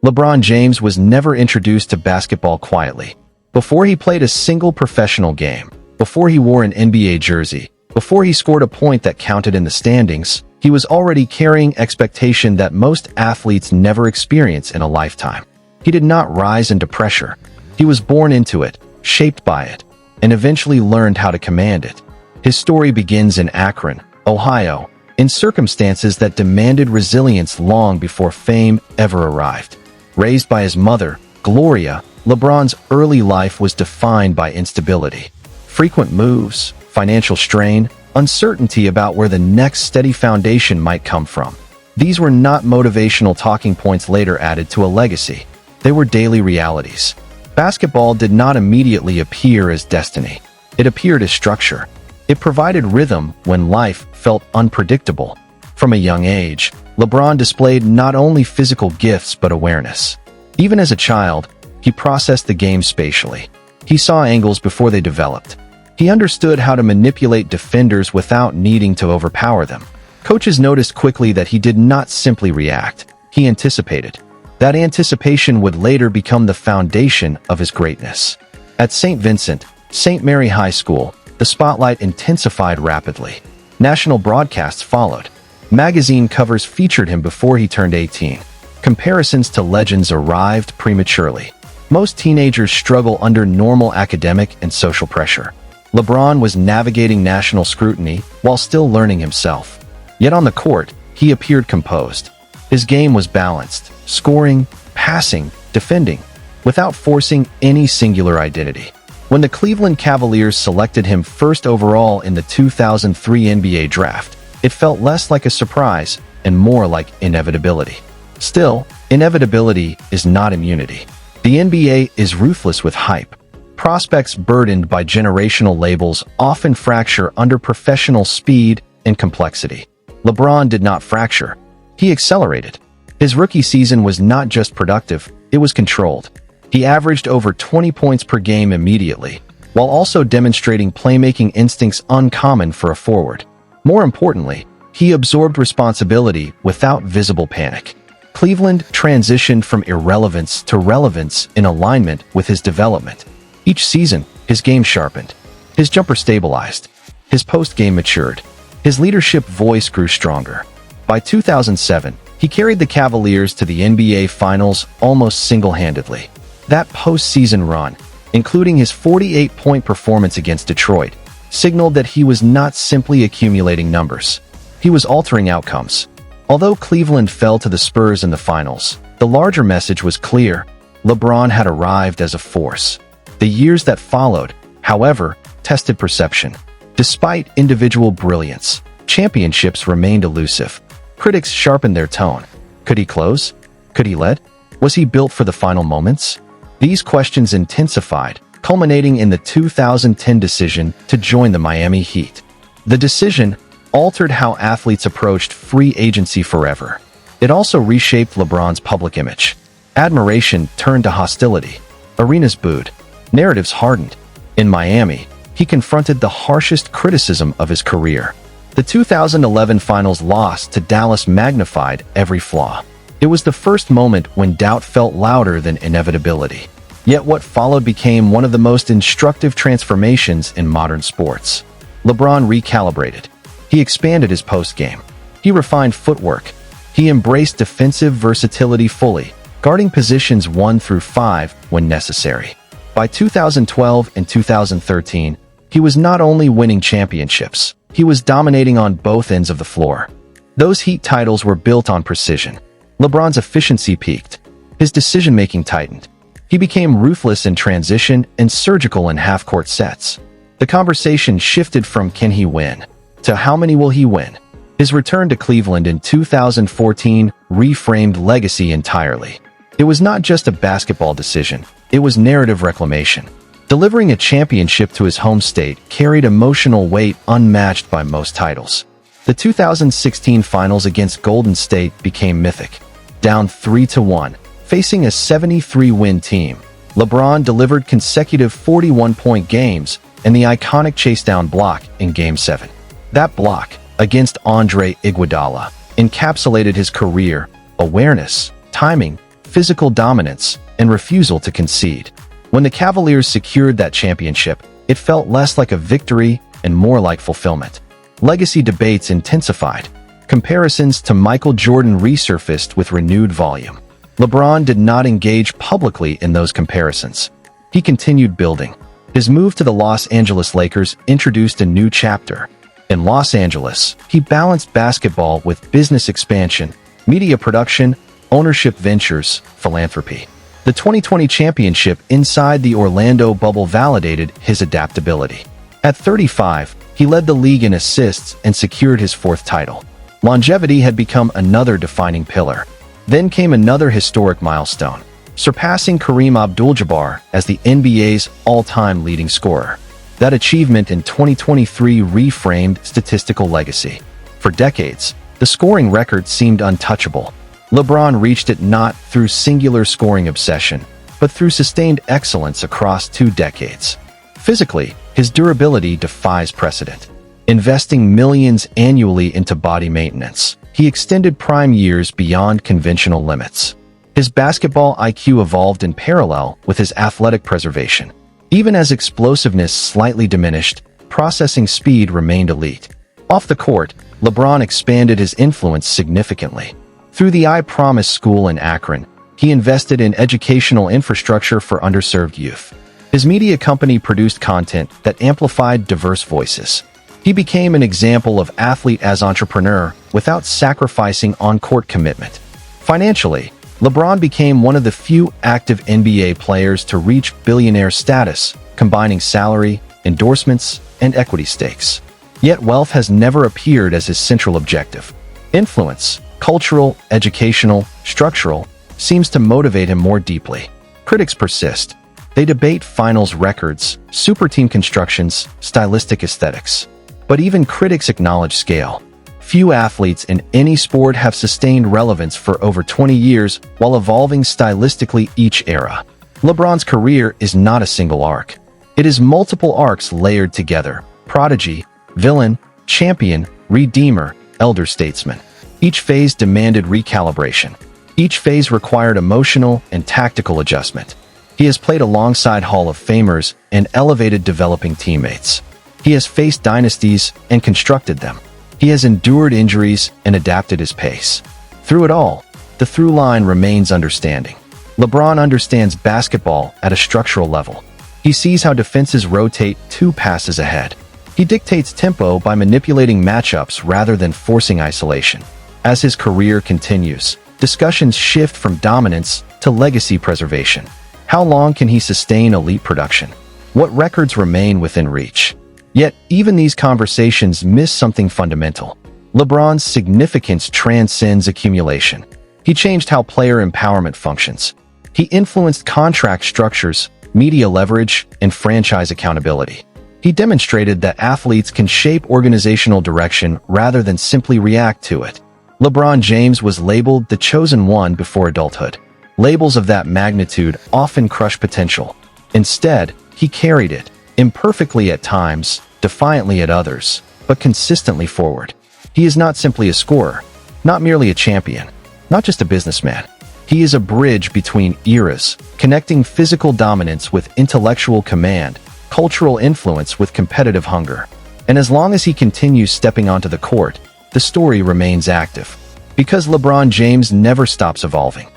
LeBron James was never introduced to basketball quietly. Before he played a single professional game, before he wore an NBA jersey, before he scored a point that counted in the standings, he was already carrying expectation that most athletes never experience in a lifetime. He did not rise into pressure. He was born into it, shaped by it, and eventually learned how to command it. His story begins in Akron, Ohio, in circumstances that demanded resilience long before fame ever arrived. Raised by his mother, Gloria, LeBron's early life was defined by instability. Frequent moves, financial strain, uncertainty about where the next steady foundation might come from. These were not motivational talking points later added to a legacy. They were daily realities. Basketball did not immediately appear as destiny. It appeared as structure. It provided rhythm when life felt unpredictable. From a young age, LeBron displayed not only physical gifts but awareness. Even as a child, he processed the game spatially. He saw angles before they developed. He understood how to manipulate defenders without needing to overpower them. Coaches noticed quickly that he did not simply react. He anticipated. That anticipation would later become the foundation of his greatness. At St. Vincent, St. Mary High School, the spotlight intensified rapidly. National broadcasts followed. Magazine covers featured him before he turned 18. Comparisons to legends arrived prematurely. Most teenagers struggle under normal academic and social pressure. LeBron was navigating national scrutiny while still learning himself. Yet on the court, he appeared composed. His game was balanced, scoring, passing, defending, without forcing any singular identity. When the Cleveland Cavaliers selected him first overall in the 2003 NBA draft, it felt less like a surprise and more like inevitability. Still, inevitability is not immunity. The NBA is ruthless with hype. Prospects burdened by generational labels often fracture under professional speed and complexity. LeBron did not fracture. He accelerated. His rookie season was not just productive, it was controlled. He averaged over 20 points per game immediately, while also demonstrating playmaking instincts uncommon for a forward. More importantly, he absorbed responsibility without visible panic. Cleveland transitioned from irrelevance to relevance in alignment with his development. Each season, his game sharpened. His jumper stabilized. His post-game matured. His leadership voice grew stronger. By 2007, he carried the Cavaliers to the NBA Finals almost single-handedly. That postseason run, including his 48-point performance against Detroit, signaled that he was not simply accumulating numbers. He was altering outcomes. Although Cleveland fell to the Spurs in the finals, the larger message was clear. LeBron had arrived as a force. The years that followed, however, tested perception. Despite individual brilliance, championships remained elusive. Critics sharpened their tone. Could he close? Could he lead? Was he built for the final moments? These questions intensified, culminating in the 2010 decision to join the Miami Heat. The decision altered how athletes approached free agency forever. It also reshaped LeBron's public image. Admiration turned to hostility. Arenas booed. Narratives hardened. In Miami, he confronted the harshest criticism of his career. The 2011 Finals loss to Dallas magnified every flaw. It was the first moment when doubt felt louder than inevitability. Yet what followed became one of the most instructive transformations in modern sports. LeBron recalibrated. He expanded his post-game. He refined footwork. He embraced defensive versatility fully, guarding positions 1 through 5 when necessary. By 2012 and 2013, he was not only winning championships, he was dominating on both ends of the floor. Those Heat titles were built on precision. LeBron's efficiency peaked. His decision-making tightened. He became ruthless in transition and surgical in half-court sets. The conversation shifted from can he win to how many will he win. His return to Cleveland in 2014 reframed legacy entirely. It was not just a basketball decision, it was narrative reclamation. Delivering a championship to his home state carried emotional weight unmatched by most titles. The 2016 Finals against Golden State became mythic. Down 3-1, facing a 73-win team, LeBron delivered consecutive 41-point games and the iconic chase-down block in Game 7. That block, against Andre Iguodala, encapsulated his career: awareness, timing, physical dominance, and refusal to concede. When the Cavaliers secured that championship, it felt less like a victory and more like fulfillment. Legacy debates intensified. Comparisons to Michael Jordan resurfaced with renewed volume. LeBron did not engage publicly in those comparisons. He continued building. His move to the Los Angeles Lakers introduced a new chapter. In Los Angeles, he balanced basketball with business expansion, media production, ownership ventures, philanthropy. The 2020 championship inside the Orlando bubble validated his adaptability. At 35, he led the league in assists and secured his fourth title. Longevity had become another defining pillar. Then came another historic milestone, surpassing Kareem Abdul-Jabbar as the NBA's all-time leading scorer. That achievement in 2023 reframed statistical legacy. For decades, the scoring record seemed untouchable. LeBron reached it not through singular scoring obsession, but through sustained excellence across 2 decades. Physically, his durability defies precedent. Investing millions annually into body maintenance, he extended prime years beyond conventional limits. His basketball IQ evolved in parallel with his athletic preservation. Even as explosiveness slightly diminished, processing speed remained elite. Off the court, LeBron expanded his influence significantly. Through the I Promise School in Akron, he invested in educational infrastructure for underserved youth. His media company produced content that amplified diverse voices. He became an example of athlete as entrepreneur without sacrificing on-court commitment. Financially, LeBron became one of the few active NBA players to reach billionaire status, combining salary, endorsements, and equity stakes. Yet wealth has never appeared as his central objective. Influence, cultural, educational, structural, seems to motivate him more deeply. Critics persist. They debate finals records, super team constructions, stylistic aesthetics. But even critics acknowledge scale. Few athletes in any sport have sustained relevance for over 20 years while evolving stylistically each era. LeBron's career is not a single arc. It is multiple arcs layered together: prodigy, villain, champion, redeemer, elder statesman. Each phase demanded recalibration. Each phase required emotional and tactical adjustment. He has played alongside Hall of Famers and elevated developing teammates. He has faced dynasties and constructed them. He has endured injuries and adapted his pace. Through it all, the through line remains understanding. LeBron understands basketball at a structural level. He sees how defenses rotate 2 passes ahead. He dictates tempo by manipulating matchups rather than forcing isolation. As his career continues, discussions shift from dominance to legacy preservation. How long can he sustain elite production? What records remain within reach? Yet, even these conversations miss something fundamental. LeBron's significance transcends accumulation. He changed how player empowerment functions. He influenced contract structures, media leverage, and franchise accountability. He demonstrated that athletes can shape organizational direction rather than simply react to it. LeBron James was labeled the chosen one before adulthood. Labels of that magnitude often crush potential. Instead, he carried it, imperfectly at times, defiantly at others, but consistently forward. He is not simply a scorer, not merely a champion, not just a businessman. He is a bridge between eras, connecting physical dominance with intellectual command, cultural influence with competitive hunger. And as long as he continues stepping onto the court, the story remains active. Because LeBron James never stops evolving.